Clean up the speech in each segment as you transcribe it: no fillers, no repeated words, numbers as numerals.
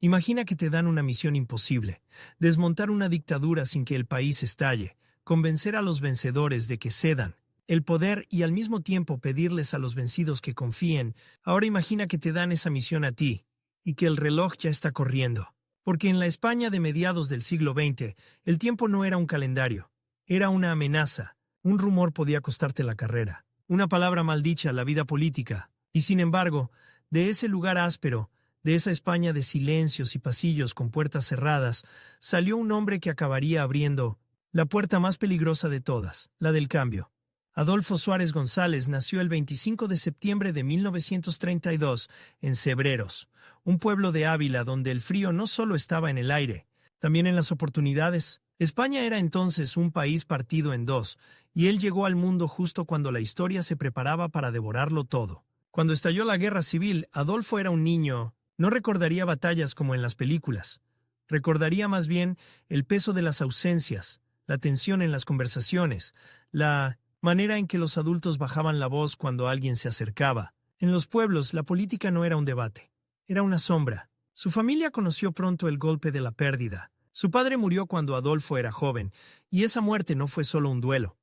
Imagina que te dan una misión imposible: desmontar una dictadura sin que el país estalle, convencer a los vencedores de que cedan el poder y al mismo tiempo pedirles a los vencidos que confíen. Ahora imagina que te dan esa misión a ti y que el reloj ya está corriendo. Porque en la España de mediados del siglo XX, el tiempo no era un calendario, era una amenaza. Un rumor podía costarte la carrera, una palabra maldicha la vida política. Y sin embargo, de ese lugar áspero, de esa España de silencios y pasillos con puertas cerradas, salió un hombre que acabaría abriendo la puerta más peligrosa de todas, la del cambio. Adolfo Suárez González nació el 25 de septiembre de 1932 en Cebreros, un pueblo de Ávila donde el frío no solo estaba en el aire, también en las oportunidades. España era entonces un país partido en dos, y él llegó al mundo justo cuando la historia se preparaba para devorarlo todo. Cuando estalló la guerra civil, Adolfo era un niño. No recordaría batallas como en las películas. Recordaría más bien el peso de las ausencias, la tensión en las conversaciones, la manera en que los adultos bajaban la voz cuando alguien se acercaba. En los pueblos, la política no era un debate, era una sombra. Su familia conoció pronto el golpe de la pérdida. Su padre murió cuando Adolfo era joven, y esa muerte no fue solo un duelo.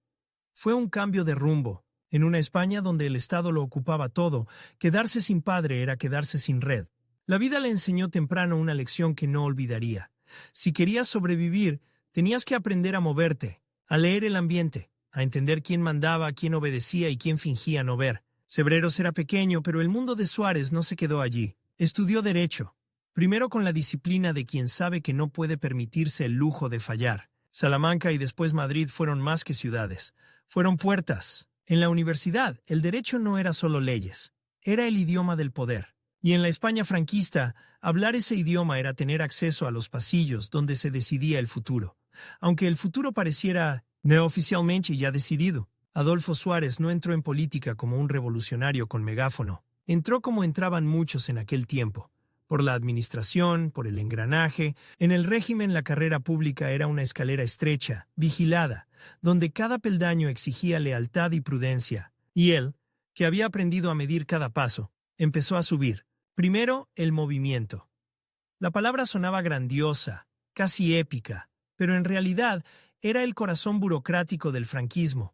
Fue un cambio de rumbo. En una España donde el Estado lo ocupaba todo, quedarse sin padre era quedarse sin red. La vida le enseñó temprano una lección que no olvidaría. Si querías sobrevivir, tenías que aprender a moverte, a leer el ambiente, a entender quién mandaba, quién obedecía y quién fingía no ver. Cebreros era pequeño, pero el mundo de Suárez no se quedó allí. Estudió Derecho, primero con la disciplina de quien sabe que no puede permitirse el lujo de fallar. Salamanca y después Madrid fueron más que ciudades, fueron puertas. En la universidad, el derecho no era solo leyes, era el idioma del poder. Y en la España franquista, hablar ese idioma era tener acceso a los pasillos donde se decidía el futuro. Aunque el futuro pareciera neoficialmente ya decidido, Adolfo Suárez no entró en política como un revolucionario con megáfono. Entró como entraban muchos en aquel tiempo, por la administración, por el engranaje. En el régimen la carrera pública era una escalera estrecha, vigilada, donde cada peldaño exigía lealtad y prudencia. Y él, que había aprendido a medir cada paso, empezó a subir. Primero, el movimiento. La palabra sonaba grandiosa, casi épica, pero en realidad era el corazón burocrático del franquismo.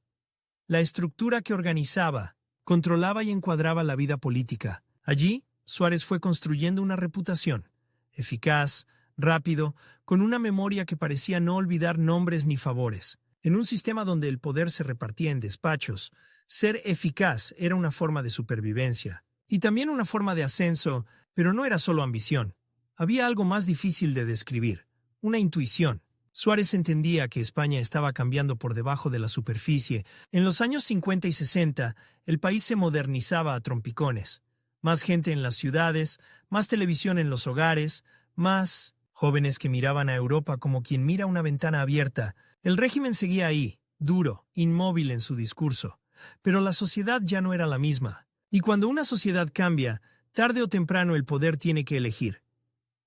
La estructura que organizaba, controlaba y encuadraba la vida política. Allí, Suárez fue construyendo una reputación, eficaz, rápido, con una memoria que parecía no olvidar nombres ni favores. En un sistema donde el poder se repartía en despachos, ser eficaz era una forma de supervivencia, y también una forma de ascenso, pero no era solo ambición. Había algo más difícil de describir, una intuición. Suárez entendía que España estaba cambiando por debajo de la superficie. En los años 50 y 60, el país se modernizaba a trompicones. Más gente en las ciudades, más televisión en los hogares, más jóvenes que miraban a Europa como quien mira una ventana abierta. El régimen seguía ahí, duro, inmóvil en su discurso. Pero la sociedad ya no era la misma. Y cuando una sociedad cambia, tarde o temprano el poder tiene que elegir: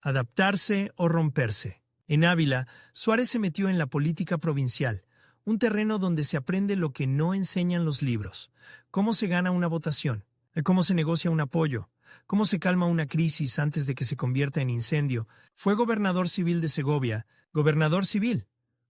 adaptarse o romperse. En Ávila, Suárez se metió en la política provincial, un terreno donde se aprende lo que no enseñan los libros: cómo se gana una votación, cómo se negocia un apoyo, cómo se calma una crisis antes de que se convierta en incendio. Fue gobernador civil de Segovia, gobernador civil,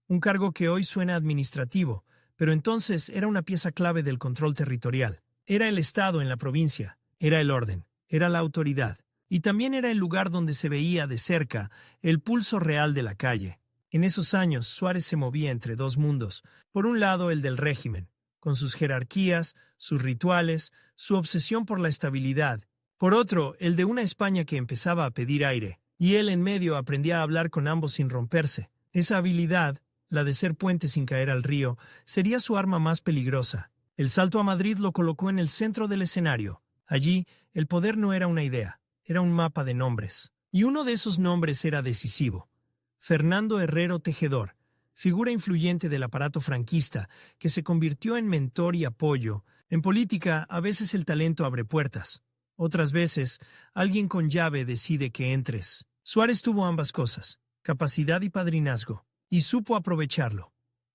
un cargo que hoy suena administrativo, pero entonces era una pieza clave del control territorial. Era el Estado en la provincia, era el orden, era la autoridad. Y también era el lugar donde se veía de cerca el pulso real de la calle. En esos años, Suárez se movía entre dos mundos. Por un lado, el del régimen, con sus jerarquías, sus rituales, su obsesión por la estabilidad. Por otro, el de una España que empezaba a pedir aire. Y él en medio aprendía a hablar con ambos sin romperse. Esa habilidad, la de ser puente sin caer al río, sería su arma más peligrosa. El salto a Madrid lo colocó en el centro del escenario. Allí, el poder no era una idea. Era un mapa de nombres. Y uno de esos nombres era decisivo: Fernando Herrero Tejedor, figura influyente del aparato franquista, que se convirtió en mentor y apoyo. En política, a veces el talento abre puertas. Otras veces, alguien con llave decide que entres. Suárez tuvo ambas cosas, capacidad y padrinazgo, y supo aprovecharlo.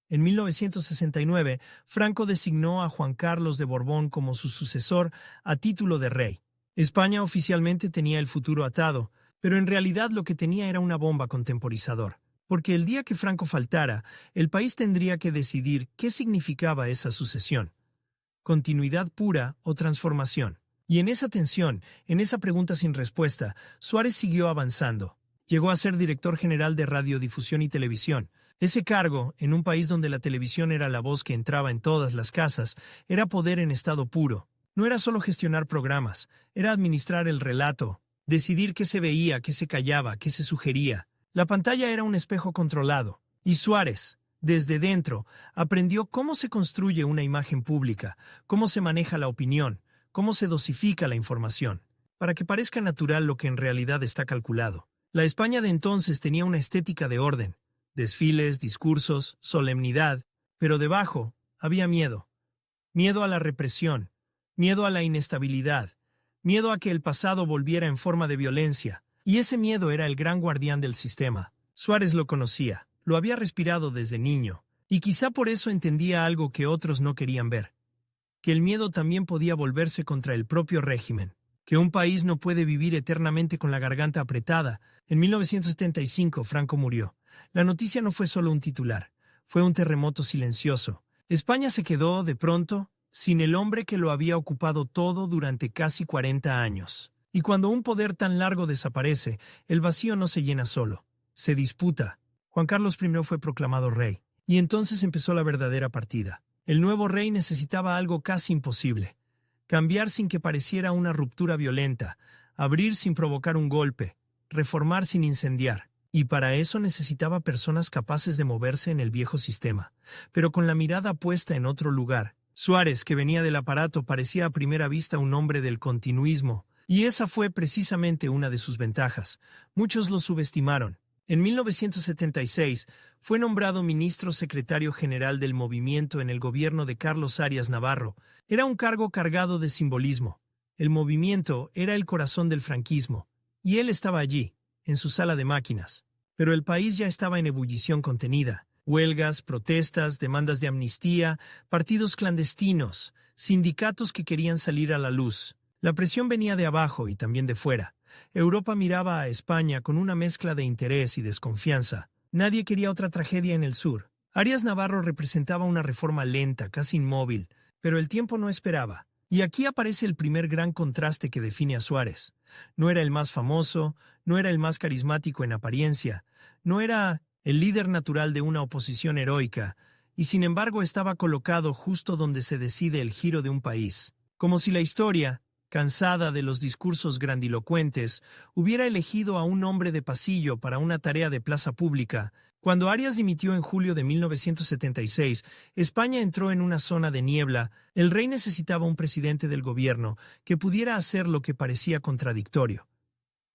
En 1969, Franco designó a Juan Carlos de Borbón como su sucesor a título de rey. España oficialmente tenía el futuro atado, Pero en realidad lo que tenía era una bomba con temporizador, porque el día que Franco faltara, el país tendría que decidir qué significaba esa sucesión: continuidad pura o transformación. Y en esa tensión, en esa pregunta sin respuesta, Suárez siguió avanzando. Llegó a ser director general de Radiodifusión y Televisión. Ese cargo, en un país donde la televisión era la voz que entraba en todas las casas, era poder en estado puro. No era solo gestionar programas, era administrar el relato, decidir qué se veía, qué se callaba, qué se sugería. La pantalla era un espejo controlado. Y Suárez, desde dentro, aprendió cómo se construye una imagen pública, cómo se maneja la opinión, cómo se dosifica la información, para que parezca natural lo que en realidad está calculado. La España de entonces tenía una estética de orden, desfiles, discursos, solemnidad, pero debajo había miedo. Miedo a la represión, miedo a la inestabilidad, miedo a que el pasado volviera en forma de violencia, y ese miedo era el gran guardián del sistema. Suárez lo conocía, lo había respirado desde niño, y quizá por eso entendía algo que otros no querían ver: que el miedo también podía volverse contra el propio régimen, que un país no puede vivir eternamente con la garganta apretada. En 1975, Franco murió. La noticia no fue solo un titular, fue un terremoto silencioso. España se quedó, de pronto, sin el hombre que lo había ocupado todo durante casi 40 años. Y cuando un poder tan largo desaparece, el vacío no se llena solo, se disputa. Juan Carlos I fue proclamado rey, y entonces empezó la verdadera partida. El nuevo rey necesitaba algo casi imposible: cambiar sin que pareciera una ruptura violenta, abrir sin provocar un golpe, reformar sin incendiar. Y para eso necesitaba personas capaces de moverse en el viejo sistema, pero con la mirada puesta en otro lugar. Suárez, que venía del aparato, parecía a primera vista un hombre del continuismo, y esa fue precisamente una de sus ventajas. Muchos lo subestimaron. En 1976 fue nombrado ministro secretario general del movimiento en el gobierno de Carlos Arias Navarro. Era un cargo cargado de simbolismo. El movimiento era el corazón del franquismo, y él estaba allí, en su sala de máquinas. Pero el país ya estaba en ebullición contenida: huelgas, protestas, demandas de amnistía, partidos clandestinos, sindicatos que querían salir a la luz. La presión venía de abajo y también de fuera. Europa miraba a España con una mezcla de interés y desconfianza. Nadie quería otra tragedia en el sur. Arias Navarro representaba una reforma lenta, casi inmóvil, pero el tiempo no esperaba. Y aquí aparece el primer gran contraste que define a Suárez. No era el más famoso, no era el más carismático en apariencia, no era el líder natural de una oposición heroica, y sin embargo estaba colocado justo donde se decide el giro de un país. Como si la historia, cansada de los discursos grandilocuentes, hubiera elegido a un hombre de pasillo para una tarea de plaza pública. Cuando Arias dimitió en julio de 1976, España entró en una zona de niebla. El rey necesitaba un presidente del gobierno que pudiera hacer lo que parecía contradictorio: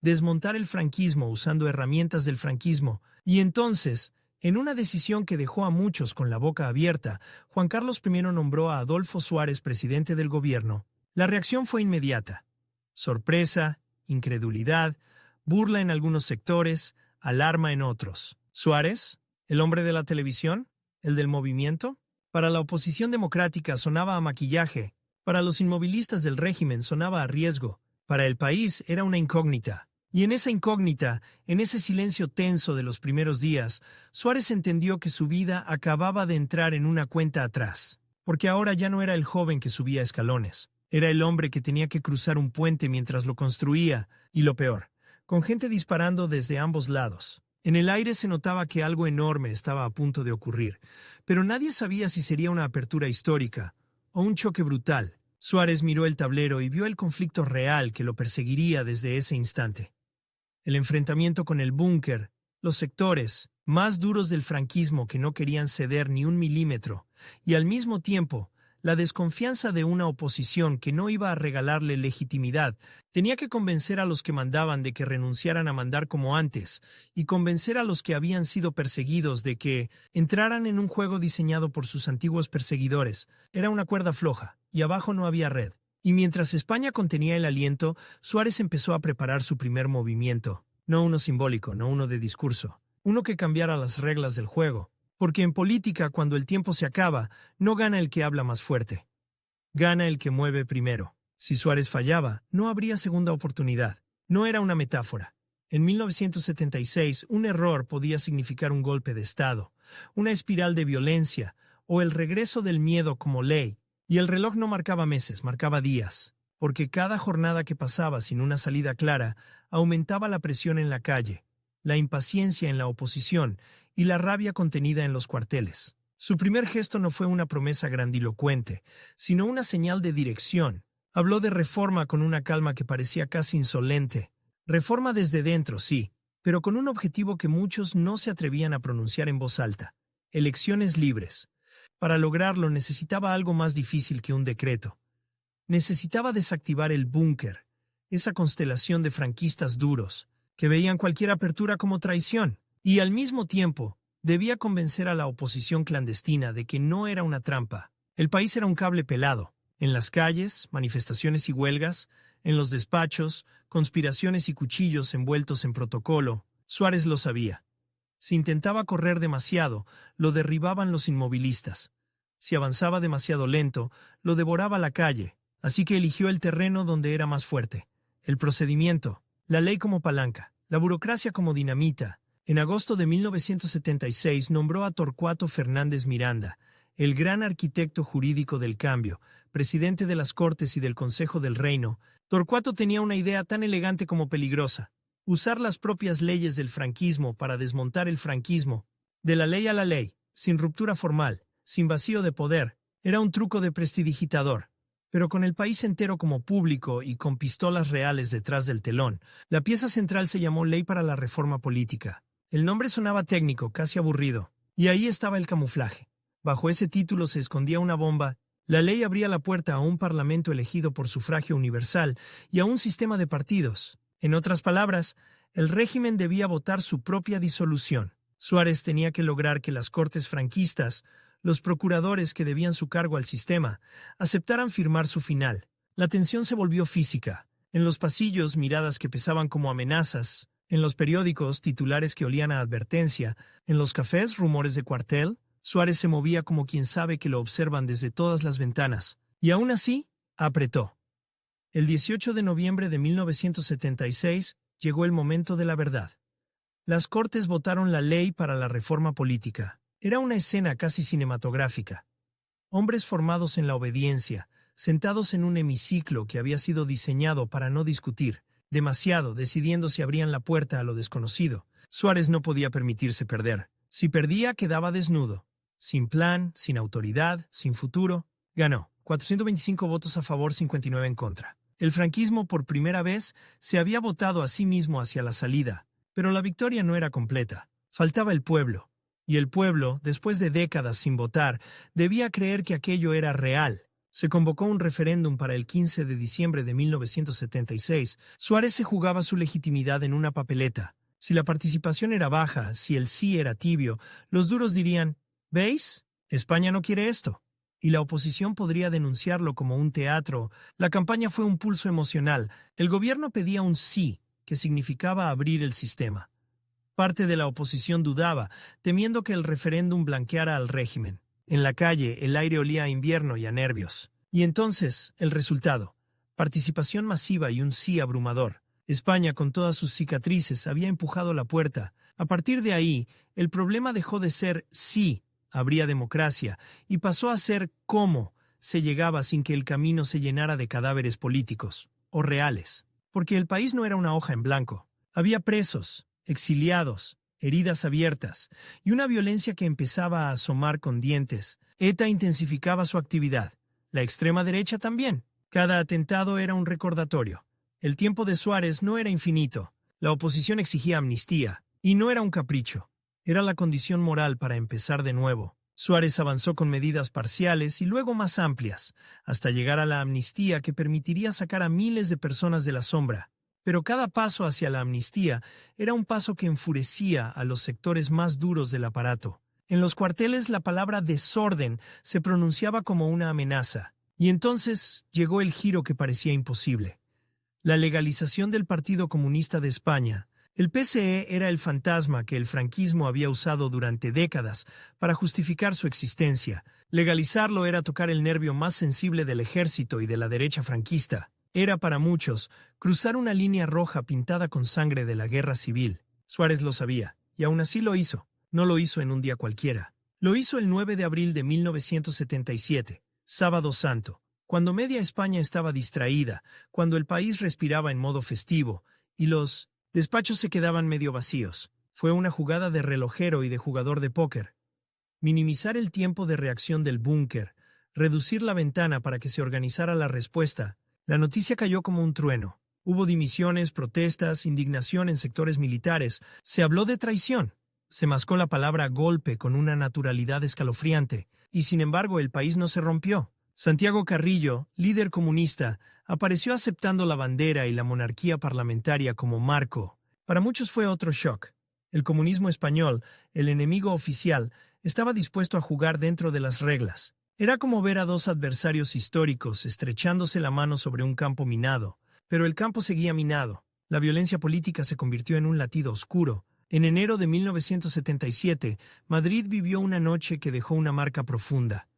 desmontar el franquismo usando herramientas del franquismo. Y entonces, en una decisión que dejó a muchos con la boca abierta, Juan Carlos I nombró a Adolfo Suárez presidente del gobierno. La reacción fue inmediata: sorpresa, incredulidad, burla en algunos sectores, alarma en otros. ¿Suárez? ¿El hombre de la televisión? ¿El del movimiento? Para la oposición democrática sonaba a maquillaje, para los inmovilistas del régimen sonaba a riesgo, para el país era una incógnita. Y en esa incógnita, en ese silencio tenso de los primeros días, Suárez entendió que su vida acababa de entrar en una cuenta atrás, porque ahora ya no era el joven que subía escalones. Era el hombre que tenía que cruzar un puente mientras lo construía, y lo peor, con gente disparando desde ambos lados. En el aire se notaba que algo enorme estaba a punto de ocurrir, pero nadie sabía si sería una apertura histórica o un choque brutal. Suárez miró el tablero y vio el conflicto real que lo perseguiría desde ese instante. El enfrentamiento con el búnker, los sectores más duros del franquismo que no querían ceder ni un milímetro, y al mismo tiempo la desconfianza de una oposición que no iba a regalarle legitimidad. Tenía que convencer a los que mandaban de que renunciaran a mandar como antes, y convencer a los que habían sido perseguidos de que entraran en un juego diseñado por sus antiguos perseguidores. Era una cuerda floja, y abajo no había red. Y mientras España contenía el aliento, Suárez empezó a preparar su primer movimiento. No uno simbólico, no uno de discurso, uno que cambiara las reglas del juego. Porque en política, cuando el tiempo se acaba, no gana el que habla más fuerte. Gana el que mueve primero. Si Suárez fallaba, no habría segunda oportunidad. No era una metáfora. En 1976, un error podía significar un golpe de Estado, una espiral de violencia o el regreso del miedo como ley. Y el reloj no marcaba meses, marcaba días, porque cada jornada que pasaba sin una salida clara aumentaba la presión en la calle, la impaciencia en la oposición y la rabia contenida en los cuarteles. Su primer gesto no fue una promesa grandilocuente, sino una señal de dirección. Habló de reforma con una calma que parecía casi insolente. Reforma desde dentro, sí, pero con un objetivo que muchos no se atrevían a pronunciar en voz alta: elecciones libres. Para lograrlo necesitaba algo más difícil que un decreto. Necesitaba desactivar el búnker, esa constelación de franquistas duros, que veían cualquier apertura como traición, y al mismo tiempo debía convencer a la oposición clandestina de que no era una trampa. El país era un cable pelado. En las calles, manifestaciones y huelgas, en los despachos, conspiraciones y cuchillos envueltos en protocolo. Suárez lo sabía. Si intentaba correr demasiado, lo derribaban los inmovilistas. Si avanzaba demasiado lento, lo devoraba la calle. Así que eligió el terreno donde era más fuerte: el procedimiento, la ley como palanca, la burocracia como dinamita. En agosto de 1976 nombró a Torcuato Fernández Miranda, el gran arquitecto jurídico del cambio, presidente de las Cortes y del Consejo del Reino. Torcuato tenía una idea tan elegante como peligrosa: usar las propias leyes del franquismo para desmontar el franquismo. De la ley a la ley, sin ruptura formal, sin vacío de poder. Era un truco de prestidigitador. Pero con el país entero como público y con pistolas reales detrás del telón, la pieza central se llamó Ley para la Reforma Política. El nombre sonaba técnico, casi aburrido. Y ahí estaba el camuflaje. Bajo ese título se escondía una bomba. La ley abría la puerta a un parlamento elegido por sufragio universal y a un sistema de partidos. En otras palabras, el régimen debía votar su propia disolución. Suárez tenía que lograr que las cortes franquistas, los procuradores que debían su cargo al sistema, aceptaran firmar su final. La tensión se volvió física. En los pasillos, miradas que pesaban como amenazas. En los periódicos, titulares que olían a advertencia. En los cafés, rumores de cuartel. Suárez se movía como quien sabe que lo observan desde todas las ventanas. Y aún así, apretó. El 18 de noviembre de 1976 llegó el momento de la verdad. Las Cortes votaron la ley para la reforma política. Era una escena casi cinematográfica. Hombres formados en la obediencia, sentados en un hemiciclo que había sido diseñado para no discutir, demasiado, decidiendo si abrían la puerta a lo desconocido. Suárez no podía permitirse perder. Si perdía, quedaba desnudo. Sin plan, sin autoridad, sin futuro. Ganó. 425 votos a favor, 59 en contra. El franquismo por primera vez se había votado a sí mismo hacia la salida, pero la victoria no era completa. Faltaba el pueblo. Y el pueblo, después de décadas sin votar, debía creer que aquello era real. Se convocó un referéndum para el 15 de diciembre de 1976. Suárez se jugaba su legitimidad en una papeleta. Si la participación era baja, si el sí era tibio, los duros dirían: ¿veis? España no quiere esto. Y la oposición podría denunciarlo como un teatro. La campaña fue un pulso emocional. El gobierno pedía un sí, que significaba abrir el sistema. Parte de la oposición dudaba, temiendo que el referéndum blanqueara al régimen. En la calle, el aire olía a invierno y a nervios. Y entonces, el resultado: participación masiva y un sí abrumador. España, con todas sus cicatrices, había empujado la puerta. A partir de ahí, el problema dejó de ser sí, habría democracia, y pasó a ser cómo se llegaba sin que el camino se llenara de cadáveres políticos, o reales. Porque el país no era una hoja en blanco. Había presos, exiliados, heridas abiertas, y una violencia que empezaba a asomar con dientes. ETA intensificaba su actividad. La extrema derecha también. Cada atentado era un recordatorio. El tiempo de Suárez no era infinito. La oposición exigía amnistía, y no era un capricho. Era la condición moral para empezar de nuevo. Suárez avanzó con medidas parciales y luego más amplias, hasta llegar a la amnistía que permitiría sacar a miles de personas de la sombra. Pero cada paso hacia la amnistía era un paso que enfurecía a los sectores más duros del aparato. En los cuarteles la palabra desorden se pronunciaba como una amenaza. Y entonces llegó el giro que parecía imposible: la legalización del Partido Comunista de España. El PCE era el fantasma que el franquismo había usado durante décadas para justificar su existencia. Legalizarlo era tocar el nervio más sensible del ejército y de la derecha franquista. Era para muchos cruzar una línea roja pintada con sangre de la guerra civil. Suárez lo sabía, y aún así lo hizo. No lo hizo en un día cualquiera. Lo hizo el 9 de abril de 1977, Sábado Santo, cuando media España estaba distraída, cuando el país respiraba en modo festivo, y los despachos se quedaban medio vacíos. Fue una jugada de relojero y de jugador de póker. Minimizar el tiempo de reacción del búnker, reducir la ventana para que se organizara la respuesta. La noticia cayó como un trueno. Hubo dimisiones, protestas, indignación en sectores militares. Se habló de traición. Se mascó la palabra golpe con una naturalidad escalofriante. Y sin embargo el país no se rompió. Santiago Carrillo, líder comunista, apareció aceptando la bandera y la monarquía parlamentaria como marco. Para muchos fue otro shock. El comunismo español, el enemigo oficial, estaba dispuesto a jugar dentro de las reglas. Era como ver a dos adversarios históricos estrechándose la mano sobre un campo minado, pero el campo seguía minado. La violencia política se convirtió en un latido oscuro. En enero de 1977, Madrid vivió una noche que dejó una marca profunda.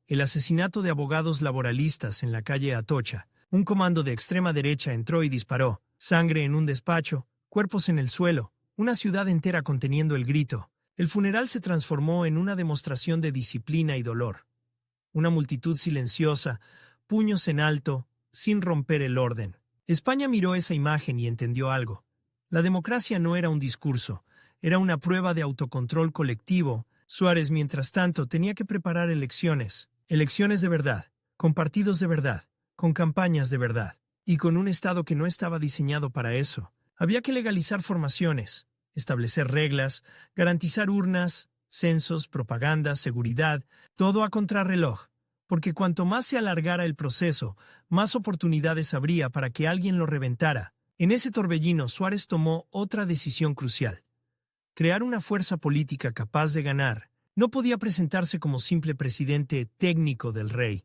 El asesinato de abogados laboralistas en la calle Atocha. Un comando de extrema derecha entró y disparó. Sangre en un despacho, cuerpos en el suelo, una ciudad entera conteniendo el grito. El funeral se transformó en una demostración de disciplina y dolor. Una multitud silenciosa, puños en alto, sin romper el orden. España miró esa imagen y entendió algo. La democracia no era un discurso, era una prueba de autocontrol colectivo. Suárez, mientras tanto, tenía que preparar elecciones de verdad, con partidos de verdad, con campañas de verdad, y con un Estado que no estaba diseñado para eso. Había que legalizar formaciones, establecer reglas, garantizar urnas, censos, propaganda, seguridad, todo a contrarreloj, porque cuanto más se alargara el proceso, más oportunidades habría para que alguien lo reventara. En ese torbellino, Suárez tomó otra decisión crucial: crear una fuerza política capaz de ganar. No podía presentarse como simple presidente técnico del rey.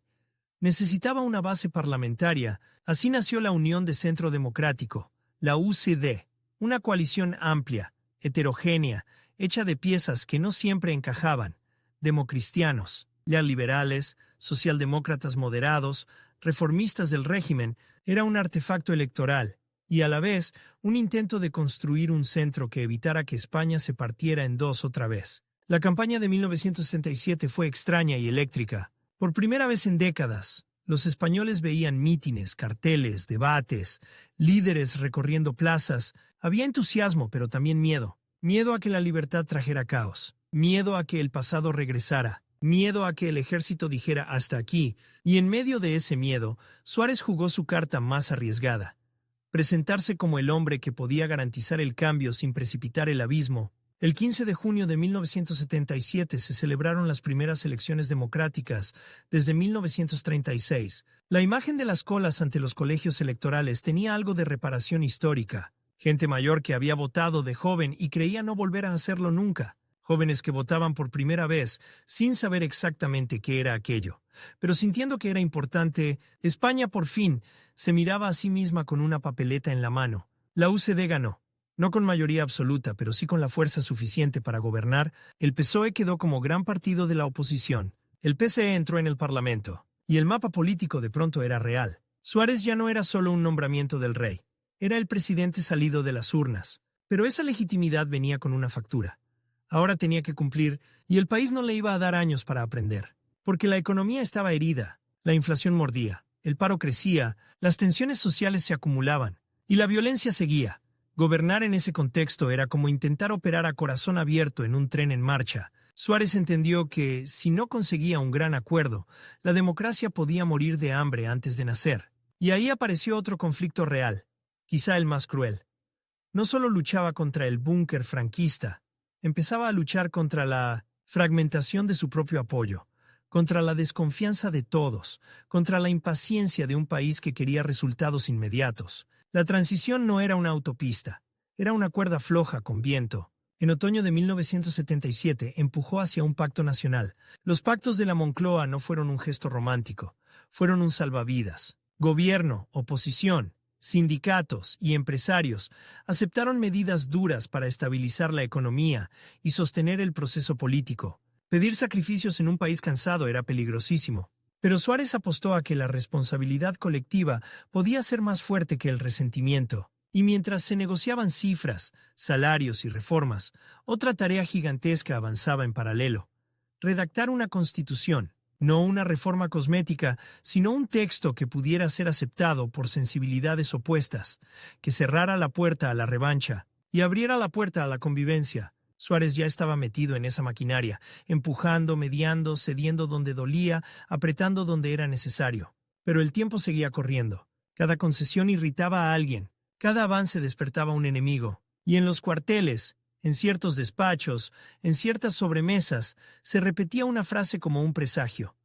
Necesitaba una base parlamentaria. Así nació la Unión de Centro Democrático, la UCD, una coalición amplia, heterogénea, hecha de piezas que no siempre encajaban: democristianos, liberales, socialdemócratas moderados, reformistas del régimen. Era un artefacto electoral y a la vez un intento de construir un centro que evitara que España se partiera en dos otra vez. La campaña de 1967 fue extraña y eléctrica. Por primera vez en décadas, los españoles veían mítines, carteles, debates, líderes recorriendo plazas. Había entusiasmo, pero también miedo. Miedo a que la libertad trajera caos. Miedo a que el pasado regresara. Miedo a que el ejército dijera hasta aquí. Y en medio de ese miedo, Suárez jugó su carta más arriesgada: presentarse como el hombre que podía garantizar el cambio sin precipitar el abismo. El 15 de junio de 1977 se celebraron las primeras elecciones democráticas desde 1936. La imagen de las colas ante los colegios electorales tenía algo de reparación histórica. Gente mayor que había votado de joven y creía no volver a hacerlo nunca. Jóvenes que votaban por primera vez sin saber exactamente qué era aquello, pero sintiendo que era importante. España por fin se miraba a sí misma con una papeleta en la mano. La UCD ganó. No con mayoría absoluta, pero sí con la fuerza suficiente para gobernar. El PSOE quedó como gran partido de la oposición. El PSE entró en el Parlamento. Y el mapa político de pronto era real. Suárez ya no era solo un nombramiento del rey. Era el presidente salido de las urnas. Pero esa legitimidad venía con una factura. Ahora tenía que cumplir, y el país no le iba a dar años para aprender. Porque la economía estaba herida, la inflación mordía, el paro crecía, las tensiones sociales se acumulaban, y la violencia seguía. Gobernar en ese contexto era como intentar operar a corazón abierto en un tren en marcha. Suárez entendió que, si no conseguía un gran acuerdo, la democracia podía morir de hambre antes de nacer. Y ahí apareció otro conflicto real, quizá el más cruel. No solo luchaba contra el búnker franquista, empezaba a luchar contra la fragmentación de su propio apoyo, contra la desconfianza de todos, contra la impaciencia de un país que quería resultados inmediatos. La transición no era una autopista, era una cuerda floja con viento. En otoño de 1977 empujó hacia un pacto nacional. Los pactos de la Moncloa no fueron un gesto romántico, fueron un salvavidas. Gobierno, oposición, sindicatos y empresarios aceptaron medidas duras para estabilizar la economía y sostener el proceso político. Pedir sacrificios en un país cansado era peligrosísimo. Pero Suárez apostó a que la responsabilidad colectiva podía ser más fuerte que el resentimiento. Y mientras se negociaban cifras, salarios y reformas, otra tarea gigantesca avanzaba en paralelo: redactar una constitución, no una reforma cosmética, sino un texto que pudiera ser aceptado por sensibilidades opuestas, que cerrara la puerta a la revancha y abriera la puerta a la convivencia. Suárez ya estaba metido en esa maquinaria, empujando, mediando, cediendo donde dolía, apretando donde era necesario. Pero el tiempo seguía corriendo. Cada concesión irritaba a alguien, cada avance despertaba un enemigo. Y en los cuarteles, en ciertos despachos, en ciertas sobremesas, se repetía una frase como un presagio: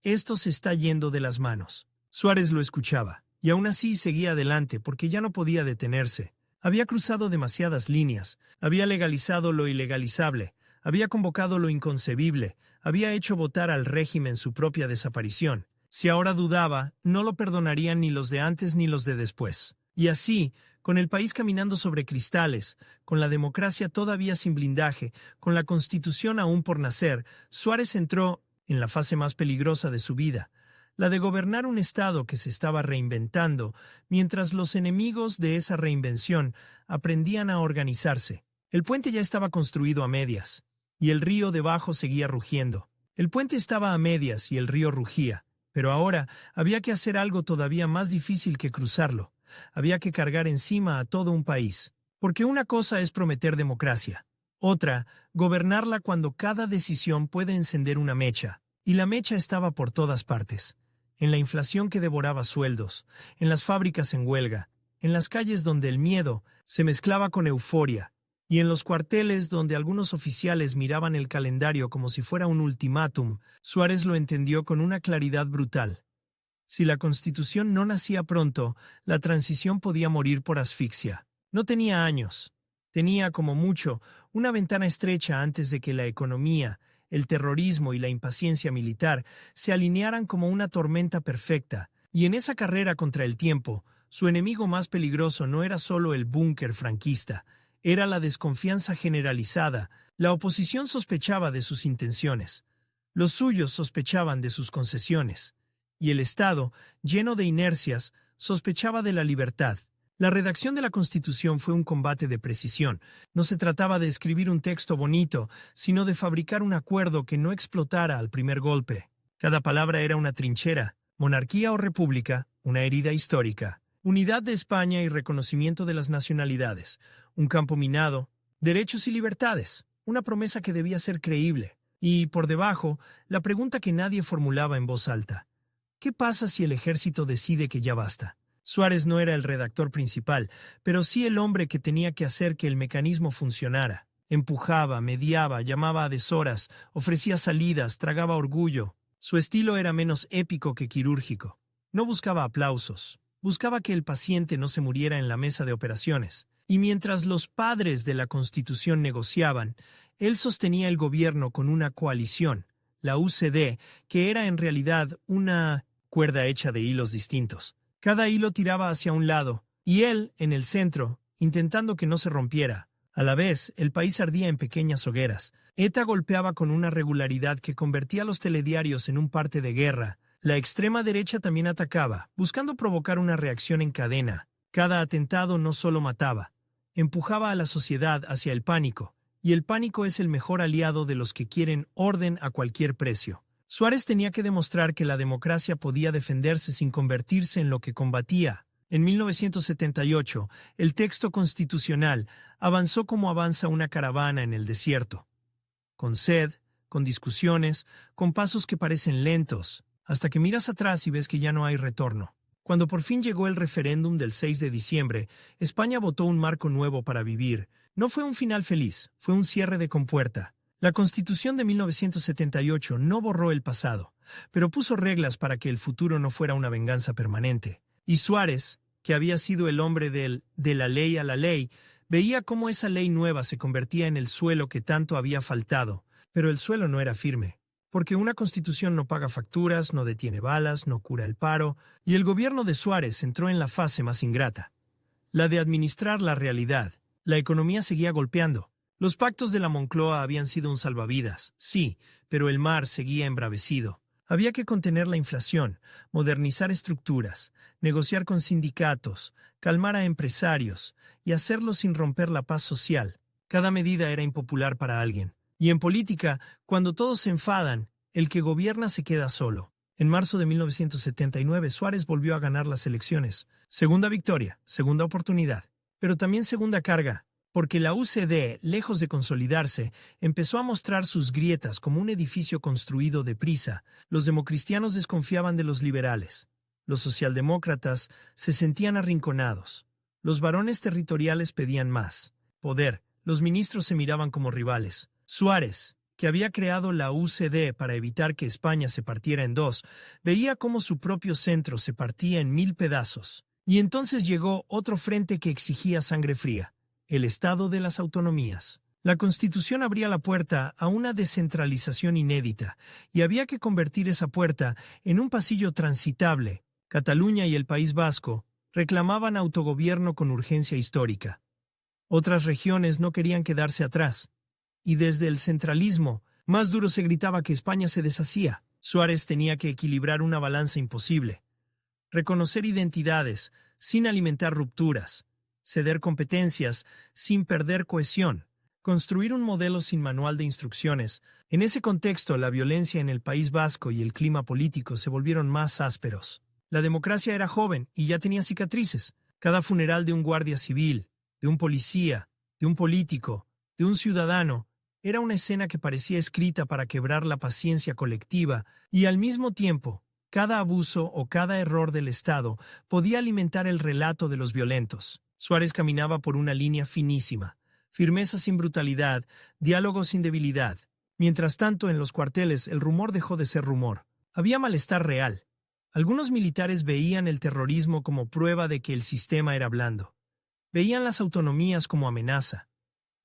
esto se está yendo de las manos. Suárez lo escuchaba, y aún así seguía adelante porque ya no podía detenerse. Había cruzado demasiadas líneas, había legalizado lo ilegalizable, había convocado lo inconcebible, había hecho votar al régimen su propia desaparición. Si ahora dudaba, no lo perdonarían ni los de antes ni los de después. Y así, con el país caminando sobre cristales, con la democracia todavía sin blindaje, con la Constitución aún por nacer, Suárez entró en la fase más peligrosa de su vida, la de gobernar un Estado que se estaba reinventando, mientras los enemigos de esa reinvención aprendían a organizarse. El puente ya estaba construido a medias, y el río debajo seguía rugiendo. El puente estaba a medias y el río rugía, pero ahora había que hacer algo todavía más difícil que cruzarlo. Había que cargar encima a todo un país. Porque una cosa es prometer democracia, otra, gobernarla cuando cada decisión puede encender una mecha. Y la mecha estaba por todas partes: en la inflación que devoraba sueldos, en las fábricas en huelga, en las calles donde el miedo se mezclaba con euforia, y en los cuarteles donde algunos oficiales miraban el calendario como si fuera un ultimátum. Suárez lo entendió con una claridad brutal. Si la Constitución no nacía pronto, la transición podía morir por asfixia. No tenía años. Tenía, como mucho, una ventana estrecha antes de que la economía, el terrorismo y la impaciencia militar se alinearan como una tormenta perfecta. Y en esa carrera contra el tiempo, su enemigo más peligroso no era solo el búnker franquista, era la desconfianza generalizada. La oposición sospechaba de sus intenciones. Los suyos sospechaban de sus concesiones. Y el Estado, lleno de inercias, sospechaba de la libertad. La redacción de la Constitución fue un combate de precisión. No se trataba de escribir un texto bonito, sino de fabricar un acuerdo que no explotara al primer golpe. Cada palabra era una trinchera: monarquía o república, una herida histórica; unidad de España y reconocimiento de las nacionalidades, un campo minado; derechos y libertades, una promesa que debía ser creíble. Y, por debajo, la pregunta que nadie formulaba en voz alta: ¿qué pasa si el ejército decide que ya basta? Suárez no era el redactor principal, pero sí el hombre que tenía que hacer que el mecanismo funcionara. Empujaba, mediaba, llamaba a deshoras, ofrecía salidas, tragaba orgullo. Su estilo era menos épico que quirúrgico. No buscaba aplausos, buscaba que el paciente no se muriera en la mesa de operaciones. Y mientras los padres de la Constitución negociaban, él sostenía el gobierno con una coalición, la UCD, que era en realidad una cuerda hecha de hilos distintos. Cada hilo tiraba hacia un lado, y él, en el centro, intentando que no se rompiera. A la vez, el país ardía en pequeñas hogueras. ETA golpeaba con una regularidad que convertía a los telediarios en un parte de guerra. La extrema derecha también atacaba, buscando provocar una reacción en cadena. Cada atentado no solo mataba, empujaba a la sociedad hacia el pánico, y el pánico es el mejor aliado de los que quieren orden a cualquier precio. Suárez tenía que demostrar que la democracia podía defenderse sin convertirse en lo que combatía. En 1978, el texto constitucional avanzó como avanza una caravana en el desierto, con sed, con discusiones, con pasos que parecen lentos, hasta que miras atrás y ves que ya no hay retorno. Cuando por fin llegó el referéndum del 6 de diciembre, España votó un marco nuevo para vivir. No fue un final feliz, fue un cierre de compuerta. La Constitución de 1978 no borró el pasado, pero puso reglas para que el futuro no fuera una venganza permanente. Y Suárez, que había sido el hombre de la ley a la ley, veía cómo esa ley nueva se convertía en el suelo que tanto había faltado, pero el suelo no era firme. Porque una Constitución no paga facturas, no detiene balas, no cura el paro, y el gobierno de Suárez entró en la fase más ingrata, la de administrar la realidad. La economía seguía golpeando. Los pactos de la Moncloa habían sido un salvavidas, sí, pero el mar seguía embravecido. Había que contener la inflación, modernizar estructuras, negociar con sindicatos, calmar a empresarios y hacerlo sin romper la paz social. Cada medida era impopular para alguien. Y en política, cuando todos se enfadan, el que gobierna se queda solo. En marzo de 1979, Suárez volvió a ganar las elecciones. Segunda victoria, segunda oportunidad, pero también segunda carga, porque la UCD, lejos de consolidarse, empezó a mostrar sus grietas como un edificio construido deprisa. Los democristianos desconfiaban de los liberales. Los socialdemócratas se sentían arrinconados. Los varones territoriales pedían más poder. Los ministros se miraban como rivales. Suárez, que había creado la UCD para evitar que España se partiera en dos, veía cómo su propio centro se partía en 1000 pedazos. Y entonces llegó otro frente que exigía sangre fría: el Estado de las autonomías. La Constitución abría la puerta a una descentralización inédita, y había que convertir esa puerta en un pasillo transitable. Cataluña y el País Vasco reclamaban autogobierno con urgencia histórica. Otras regiones no querían quedarse atrás. Y desde el centralismo, más duro se gritaba que España se deshacía. Suárez tenía que equilibrar una balanza imposible. Reconocer identidades, sin alimentar rupturas. Ceder competencias, sin perder cohesión. Construir un modelo sin manual de instrucciones. En ese contexto, la violencia en el País Vasco y el clima político se volvieron más ásperos. La democracia era joven y ya tenía cicatrices. Cada funeral de un guardia civil, de un policía, de un político, de un ciudadano, era una escena que parecía escrita para quebrar la paciencia colectiva, y al mismo tiempo, cada abuso o cada error del Estado podía alimentar el relato de los violentos. Suárez caminaba por una línea finísima: firmeza sin brutalidad, diálogo sin debilidad. Mientras tanto, en los cuarteles el rumor dejó de ser rumor. Había malestar real. Algunos militares veían el terrorismo como prueba de que el sistema era blando. Veían las autonomías como amenaza.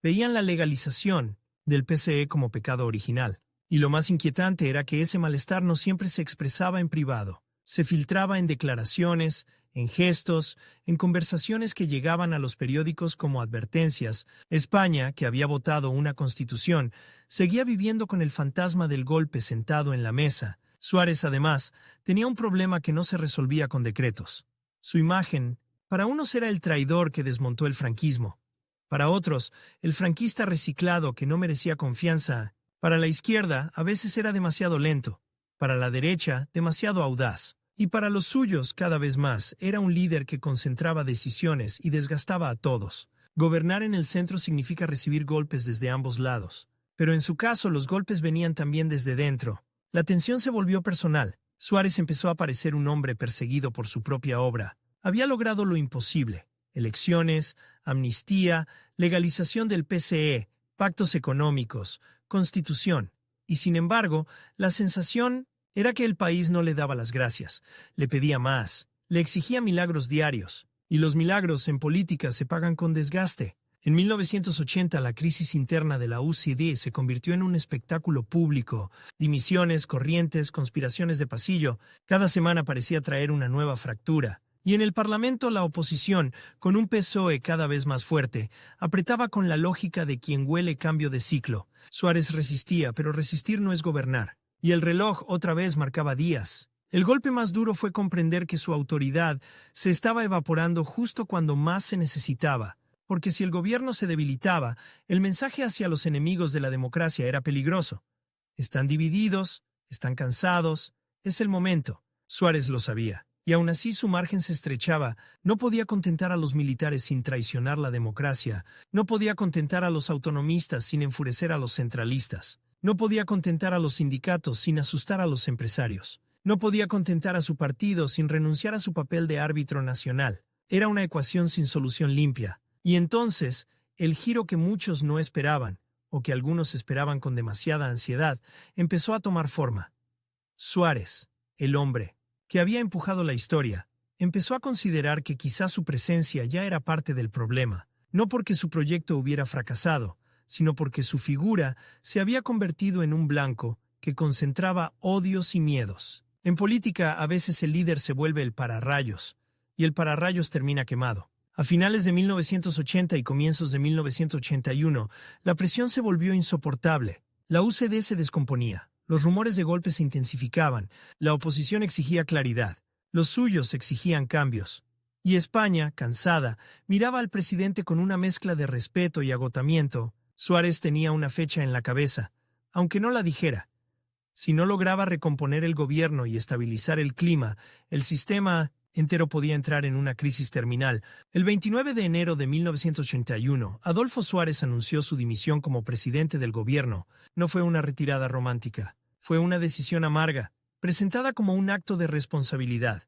Veían la legalización del PCE como pecado original. Y lo más inquietante era que ese malestar no siempre se expresaba en privado. Se filtraba en declaraciones, en gestos, en conversaciones que llegaban a los periódicos como advertencias. España, que había votado una constitución, seguía viviendo con el fantasma del golpe sentado en la mesa. Suárez, además, tenía un problema que no se resolvía con decretos. Su imagen, para unos, era el traidor que desmontó el franquismo. Para otros, el franquista reciclado que no merecía confianza. Para la izquierda, a veces era demasiado lento. Para la derecha, demasiado audaz. Y para los suyos, cada vez más, era un líder que concentraba decisiones y desgastaba a todos. Gobernar en el centro significa recibir golpes desde ambos lados. Pero en su caso, los golpes venían también desde dentro. La tensión se volvió personal. Suárez empezó a parecer un hombre perseguido por su propia obra. Había logrado lo imposible: elecciones, amnistía, legalización del PCE, pactos económicos, constitución. Y sin embargo, la sensación era que el país no le daba las gracias, le pedía más, le exigía milagros diarios. Y los milagros en política se pagan con desgaste. En 1980, la crisis interna de la UCD se convirtió en un espectáculo público. Dimisiones, corrientes, conspiraciones de pasillo. Cada semana parecía traer una nueva fractura. Y en el Parlamento, la oposición, con un PSOE cada vez más fuerte, apretaba con la lógica de quien huele cambio de ciclo. Suárez resistía, pero resistir no es gobernar. Y el reloj otra vez marcaba días. El golpe más duro fue comprender que su autoridad se estaba evaporando justo cuando más se necesitaba. Porque si el gobierno se debilitaba, el mensaje hacia los enemigos de la democracia era peligroso. Están divididos, están cansados, es el momento. Suárez lo sabía. Y aún así su margen se estrechaba. No podía contentar a los militares sin traicionar la democracia. No podía contentar a los autonomistas sin enfurecer a los centralistas. No podía contentar a los sindicatos sin asustar a los empresarios. No podía contentar a su partido sin renunciar a su papel de árbitro nacional. Era una ecuación sin solución limpia. Y entonces, el giro que muchos no esperaban, o que algunos esperaban con demasiada ansiedad, empezó a tomar forma. Suárez, el hombre que había empujado la historia, empezó a considerar que quizás su presencia ya era parte del problema, no porque su proyecto hubiera fracasado, sino porque su figura se había convertido en un blanco que concentraba odios y miedos. En política, a veces el líder se vuelve el pararrayos, y el pararrayos termina quemado. A finales de 1980 y comienzos de 1981, la presión se volvió insoportable. La UCD se descomponía. Los rumores de golpe se intensificaban, la oposición exigía claridad, los suyos exigían cambios. Y España, cansada, miraba al presidente con una mezcla de respeto y agotamiento. Suárez tenía una fecha en la cabeza, aunque no la dijera. Si no lograba recomponer el gobierno y estabilizar el clima, el sistema entero podía entrar en una crisis terminal. El 29 de enero de 1981, Adolfo Suárez anunció su dimisión como presidente del gobierno. No fue una retirada romántica, fue una decisión amarga, presentada como un acto de responsabilidad.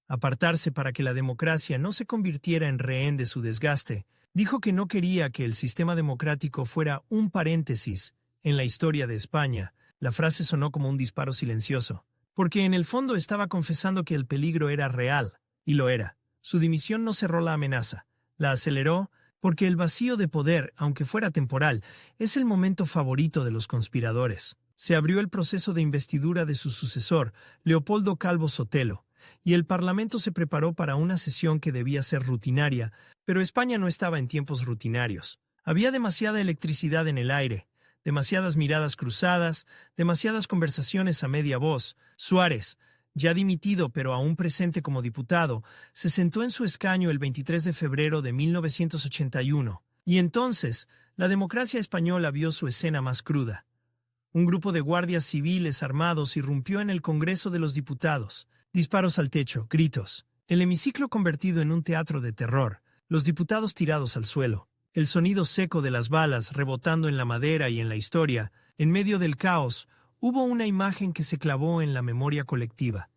Apartarse para que la democracia no se convirtiera en rehén de su desgaste. Dijo que no quería que el sistema democrático fuera un paréntesis en la historia de España. La frase sonó como un disparo silencioso, porque en el fondo estaba confesando que el peligro era real, y lo era. Su dimisión no cerró la amenaza, la aceleró, porque el vacío de poder, aunque fuera temporal, es el momento favorito de los conspiradores. Se abrió el proceso de investidura de su sucesor, Leopoldo Calvo Sotelo, y el Parlamento se preparó para una sesión que debía ser rutinaria, pero España no estaba en tiempos rutinarios. Había demasiada electricidad en el aire, demasiadas miradas cruzadas, demasiadas conversaciones a media voz. Suárez, ya dimitido pero aún presente como diputado, se sentó en su escaño el 23 de febrero de 1981, y entonces la democracia española vio su escena más cruda. Un grupo de guardias civiles armados irrumpió en el Congreso de los Diputados. Disparos al techo, gritos. El hemiciclo convertido en un teatro de terror, los diputados tirados al suelo. El sonido seco de las balas rebotando en la madera y en la historia. En medio del caos, hubo una imagen que se clavó en la memoria colectiva.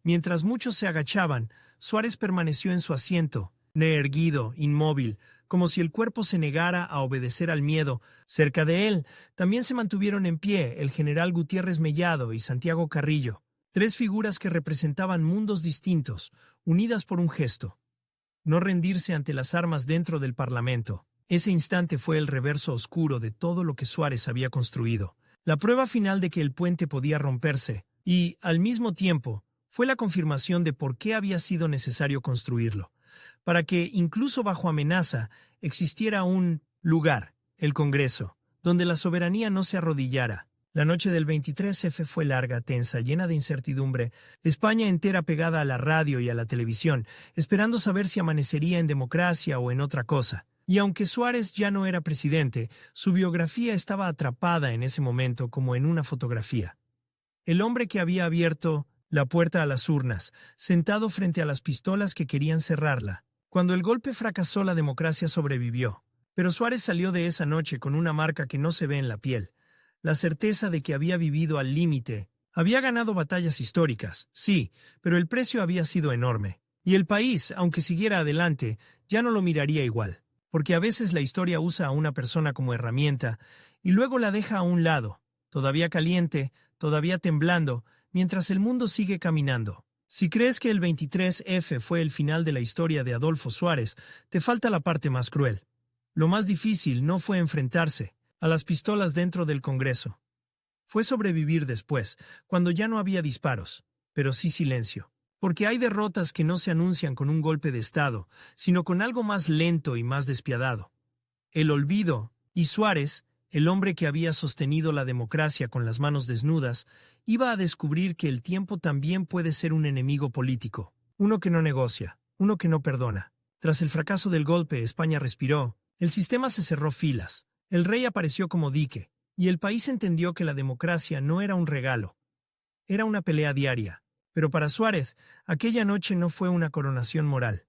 Mientras muchos se agachaban, Suárez permaneció en su asiento, erguido, inmóvil, como si el cuerpo se negara a obedecer al miedo. Cerca de él también se mantuvieron en pie el general Gutiérrez Mellado y Santiago Carrillo, tres figuras que representaban mundos distintos, unidas por un gesto: no rendirse ante las armas dentro del Parlamento. Ese instante fue el reverso oscuro de todo lo que Suárez había construido, la prueba final de que el puente podía romperse, y, al mismo tiempo, fue la confirmación de por qué había sido necesario construirlo, para que, incluso bajo amenaza, existiera un lugar, el Congreso, donde la soberanía no se arrodillara. La noche del 23F fue larga, tensa, llena de incertidumbre, España entera pegada a la radio y a la televisión, esperando saber si amanecería en democracia o en otra cosa. Y aunque Suárez ya no era presidente, su biografía estaba atrapada en ese momento como en una fotografía. El hombre que había abierto la puerta a las urnas, sentado frente a las pistolas que querían cerrarla. Cuando el golpe fracasó, la democracia sobrevivió. Pero Suárez salió de esa noche con una marca que no se ve en la piel. La certeza de que había vivido al límite. Había ganado batallas históricas, sí, pero el precio había sido enorme. Y el país, aunque siguiera adelante, ya no lo miraría igual. Porque a veces la historia usa a una persona como herramienta y luego la deja a un lado, todavía caliente, todavía temblando, mientras el mundo sigue caminando. Si crees que el 23F fue el final de la historia de Adolfo Suárez, te falta la parte más cruel. Lo más difícil no fue enfrentarse a las pistolas dentro del Congreso. Fue sobrevivir después, cuando ya no había disparos, pero sí silencio. Porque hay derrotas que no se anuncian con un golpe de Estado, sino con algo más lento y más despiadado. El olvido, y Suárez, el hombre que había sostenido la democracia con las manos desnudas, iba a descubrir que el tiempo también puede ser un enemigo político, uno que no negocia, uno que no perdona. Tras el fracaso del golpe, España respiró, el sistema se cerró filas. El rey apareció como dique, y el país entendió que la democracia no era un regalo. Era una pelea diaria. Pero para Suárez, aquella noche no fue una coronación moral.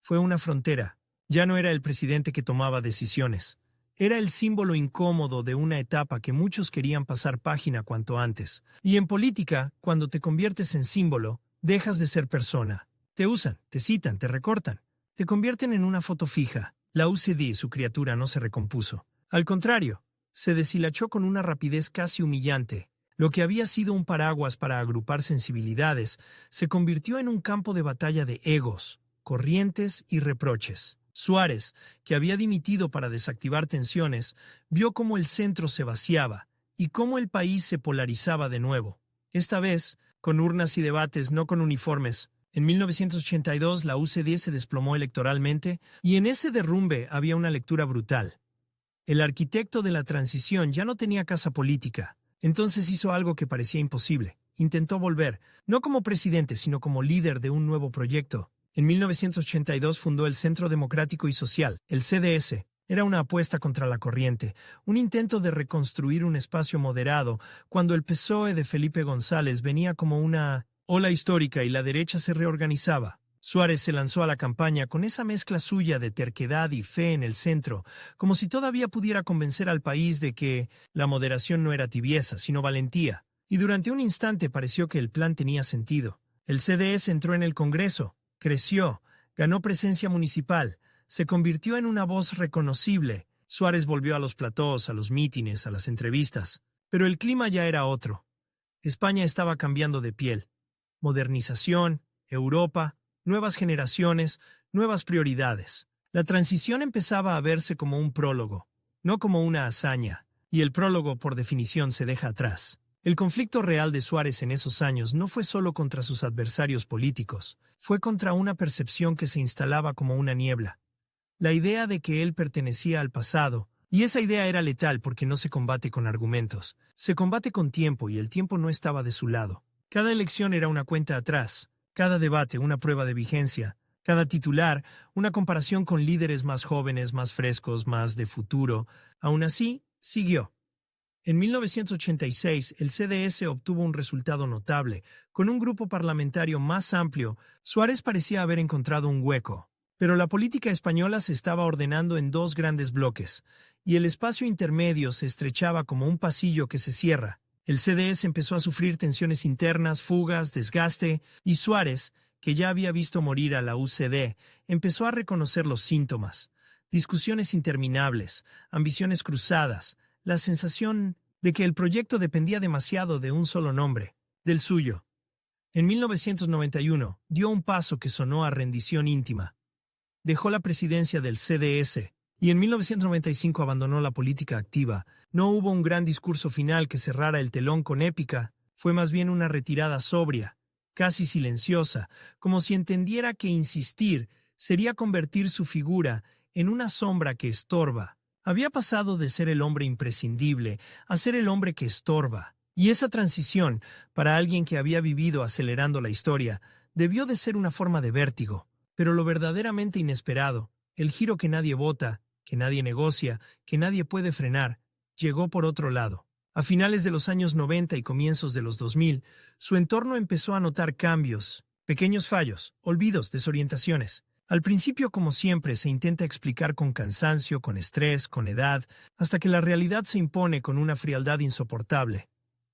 Fue una frontera. Ya no era el presidente que tomaba decisiones. Era el símbolo incómodo de una etapa que muchos querían pasar página cuanto antes. Y en política, cuando te conviertes en símbolo, dejas de ser persona. Te usan, te citan, te recortan. Te convierten en una foto fija. La UCD, su criatura, no se recompuso. Al contrario, se deshilachó con una rapidez casi humillante. Lo que había sido un paraguas para agrupar sensibilidades se convirtió en un campo de batalla de egos, corrientes y reproches. Suárez, que había dimitido para desactivar tensiones, vio cómo el centro se vaciaba y cómo el país se polarizaba de nuevo. Esta vez, con urnas y debates, no con uniformes. En 1982 la UCD se desplomó electoralmente y en ese derrumbe había una lectura brutal. El arquitecto de la transición ya no tenía casa política. Entonces hizo algo que parecía imposible. Intentó volver, no como presidente, sino como líder de un nuevo proyecto. En 1982 fundó el Centro Democrático y Social, el CDS. Era una apuesta contra la corriente, un intento de reconstruir un espacio moderado, cuando el PSOE de Felipe González venía como una ola histórica y la derecha se reorganizaba. Suárez se lanzó a la campaña con esa mezcla suya de terquedad y fe en el centro, como si todavía pudiera convencer al país de que la moderación no era tibieza, sino valentía. Y durante un instante pareció que el plan tenía sentido. El CDS entró en el Congreso, creció, ganó presencia municipal, se convirtió en una voz reconocible. Suárez volvió a los platós, a los mítines, a las entrevistas. Pero el clima ya era otro. España estaba cambiando de piel. Modernización, Europa, nuevas generaciones, nuevas prioridades. La transición empezaba a verse como un prólogo, no como una hazaña, y el prólogo, por definición, se deja atrás. El conflicto real de Suárez en esos años no fue solo contra sus adversarios políticos, fue contra una percepción que se instalaba como una niebla. La idea de que él pertenecía al pasado, y esa idea era letal porque no se combate con argumentos, se combate con tiempo y el tiempo no estaba de su lado. Cada elección era una cuenta atrás, cada debate una prueba de vigencia, cada titular una comparación con líderes más jóvenes, más frescos, más de futuro. Aún así, siguió. En 1986, el CDS obtuvo un resultado notable. Con un grupo parlamentario más amplio, Suárez parecía haber encontrado un hueco. Pero la política española se estaba ordenando en dos grandes bloques, y el espacio intermedio se estrechaba como un pasillo que se cierra. El CDS empezó a sufrir tensiones internas, fugas, desgaste, y Suárez, que ya había visto morir a la UCD, empezó a reconocer los síntomas. Discusiones interminables, ambiciones cruzadas, la sensación de que el proyecto dependía demasiado de un solo nombre, del suyo. En 1991 dio un paso que sonó a rendición íntima. Dejó la presidencia del CDS y en 1995 abandonó la política activa. No hubo un gran discurso final que cerrara el telón con épica, fue más bien una retirada sobria, casi silenciosa, como si entendiera que insistir sería convertir su figura en una sombra que estorba. Había pasado de ser el hombre imprescindible a ser el hombre que estorba, y esa transición, para alguien que había vivido acelerando la historia, debió de ser una forma de vértigo. Pero lo verdaderamente inesperado, el giro que nadie vota, que nadie negocia, que nadie puede frenar, llegó por otro lado. A finales de los años 90 y comienzos de los 2000, su entorno empezó a notar cambios, pequeños fallos, olvidos, desorientaciones. Al principio, como siempre, se intenta explicar con cansancio, con estrés, con edad, hasta que la realidad se impone con una frialdad insoportable.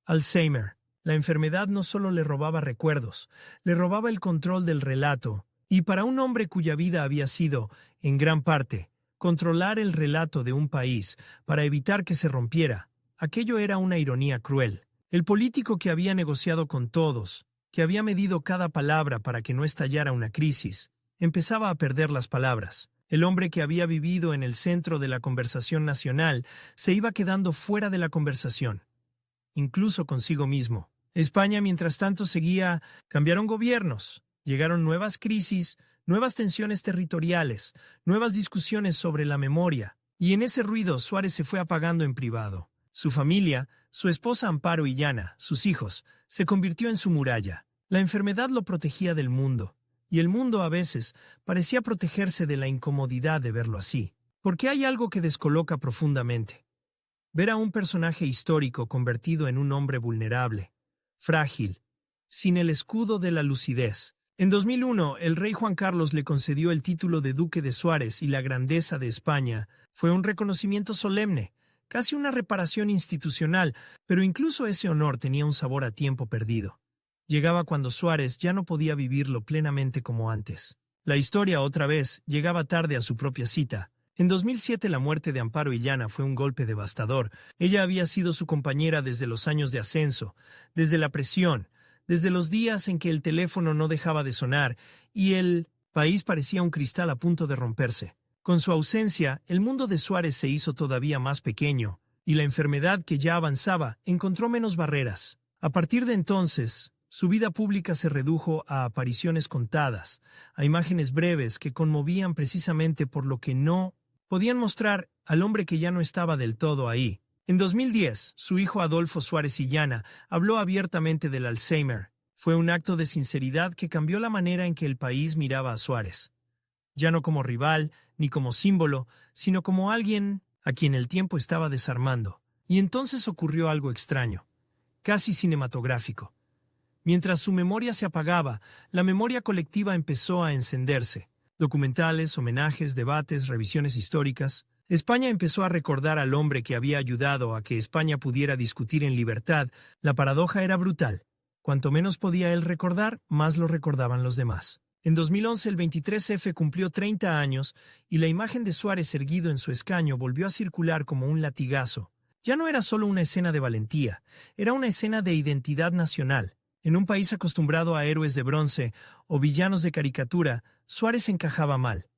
Alzheimer. La enfermedad no solo le robaba recuerdos, le robaba el control del relato, y para un hombre cuya vida había sido, en gran parte, controlar el relato de un país para evitar que se rompiera, aquello era una ironía cruel. El político que había negociado con todos, que había medido cada palabra para que no estallara una crisis, empezaba a perder las palabras. El hombre que había vivido en el centro de la conversación nacional se iba quedando fuera de la conversación, incluso consigo mismo. España, mientras tanto, seguía. Cambiaron gobiernos, llegaron nuevas crisis, nuevas tensiones territoriales, nuevas discusiones sobre la memoria, y en ese ruido Suárez se fue apagando en privado. Su familia, su esposa Amparo Illana, sus hijos, se convirtió en su muralla. La enfermedad lo protegía del mundo, y el mundo a veces parecía protegerse de la incomodidad de verlo así. Porque hay algo que descoloca profundamente. Ver a un personaje histórico convertido en un hombre vulnerable, frágil, sin el escudo de la lucidez. En 2001, el rey Juan Carlos le concedió el título de Duque de Suárez y la grandeza de España. Fue un reconocimiento solemne, casi una reparación institucional, pero incluso ese honor tenía un sabor a tiempo perdido. Llegaba cuando Suárez ya no podía vivirlo plenamente como antes. La historia, otra vez, llegaba tarde a su propia cita. En 2007 la muerte de Amparo Illana fue un golpe devastador. Ella había sido su compañera desde los años de ascenso, desde la presión, desde los días en que el teléfono no dejaba de sonar y el país parecía un cristal a punto de romperse. Con su ausencia, el mundo de Suárez se hizo todavía más pequeño, y la enfermedad que ya avanzaba encontró menos barreras. A partir de entonces, su vida pública se redujo a apariciones contadas, a imágenes breves que conmovían precisamente por lo que no podían mostrar al hombre que ya no estaba del todo ahí. En 2010, su hijo Adolfo Suárez Illana habló abiertamente del Alzheimer. Fue un acto de sinceridad que cambió la manera en que el país miraba a Suárez. Ya no como rival, ni como símbolo, sino como alguien a quien el tiempo estaba desarmando. Y entonces ocurrió algo extraño, casi cinematográfico. Mientras su memoria se apagaba, la memoria colectiva empezó a encenderse. Documentales, homenajes, debates, revisiones históricas. España empezó a recordar al hombre que había ayudado a que España pudiera discutir en libertad. La paradoja era brutal. Cuanto menos podía él recordar, más lo recordaban los demás. En 2011 el 23F cumplió 30 años y la imagen de Suárez erguido en su escaño volvió a circular como un latigazo. Ya no era solo una escena de valentía, era una escena de identidad nacional. En un país acostumbrado a héroes de bronce o villanos de caricatura, Suárez encajaba mal.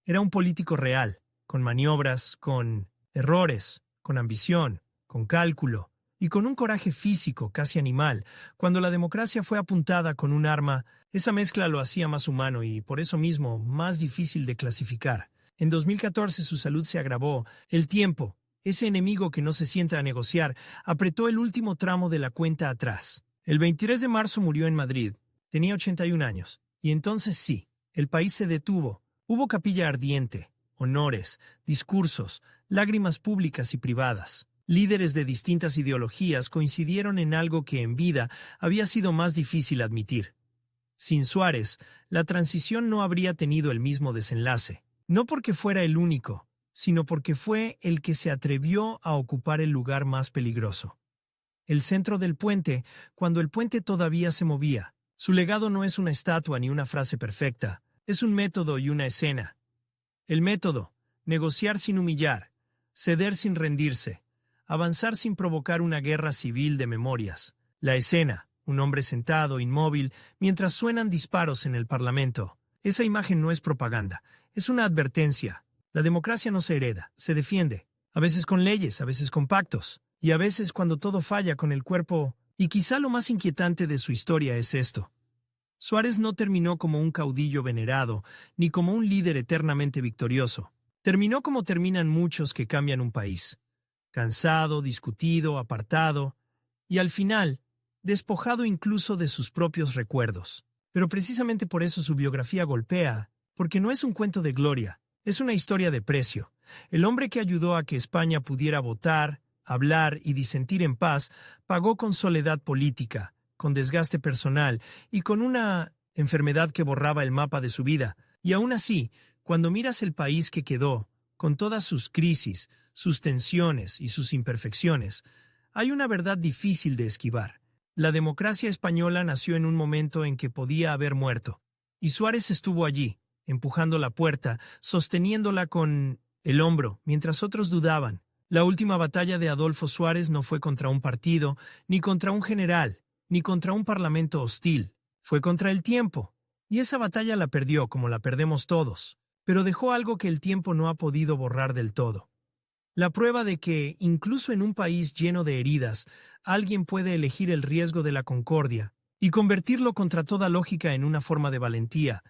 Era un político real, con maniobras, con errores, con ambición, con cálculo y con un coraje físico casi animal. Cuando la democracia fue apuntada con un arma, esa mezcla lo hacía más humano y, por eso mismo, más difícil de clasificar. En 2014 su salud se agravó. El tiempo, ese enemigo que no se sienta a negociar, apretó el último tramo de la cuenta atrás. El 23 de marzo murió en Madrid. Tenía 81 años. Y entonces sí, el país se detuvo. Hubo capilla ardiente, honores, discursos, lágrimas públicas y privadas. Líderes de distintas ideologías coincidieron en algo que en vida había sido más difícil admitir. Sin Suárez, la transición no habría tenido el mismo desenlace. No porque fuera el único, sino porque fue el que se atrevió a ocupar el lugar más peligroso. El centro del puente, cuando el puente todavía se movía. Su legado no es una estatua ni una frase perfecta, es un método y una escena. El método: negociar sin humillar, ceder sin rendirse, avanzar sin provocar una guerra civil de memorias. La escena: un hombre sentado, inmóvil, mientras suenan disparos en el Parlamento. Esa imagen no es propaganda, es una advertencia. La democracia no se hereda, se defiende, a veces con leyes, a veces con pactos, y a veces cuando todo falla con el cuerpo. Y quizá lo más inquietante de su historia es esto. Suárez no terminó como un caudillo venerado, ni como un líder eternamente victorioso. Terminó como terminan muchos que cambian un país. Cansado, discutido, apartado, y al final, despojado incluso de sus propios recuerdos. Pero precisamente por eso su biografía golpea, porque no es un cuento de gloria, es una historia de precio. El hombre que ayudó a que España pudiera votar, hablar y disentir en paz, pagó con soledad política, con desgaste personal y con una enfermedad que borraba el mapa de su vida. Y aún así, cuando miras el país que quedó, con todas sus crisis, sus tensiones y sus imperfecciones, hay una verdad difícil de esquivar. La democracia española nació en un momento en que podía haber muerto, y Suárez estuvo allí, empujando la puerta, sosteniéndola con el hombro, mientras otros dudaban. La última batalla de Adolfo Suárez no fue contra un partido, ni contra un general, ni contra un parlamento hostil. Fue contra el tiempo. Y esa batalla la perdió, como la perdemos todos. Pero dejó algo que el tiempo no ha podido borrar del todo. La prueba de que, incluso en un país lleno de heridas, alguien puede elegir el riesgo de la concordia y convertirlo contra toda lógica en una forma de valentía.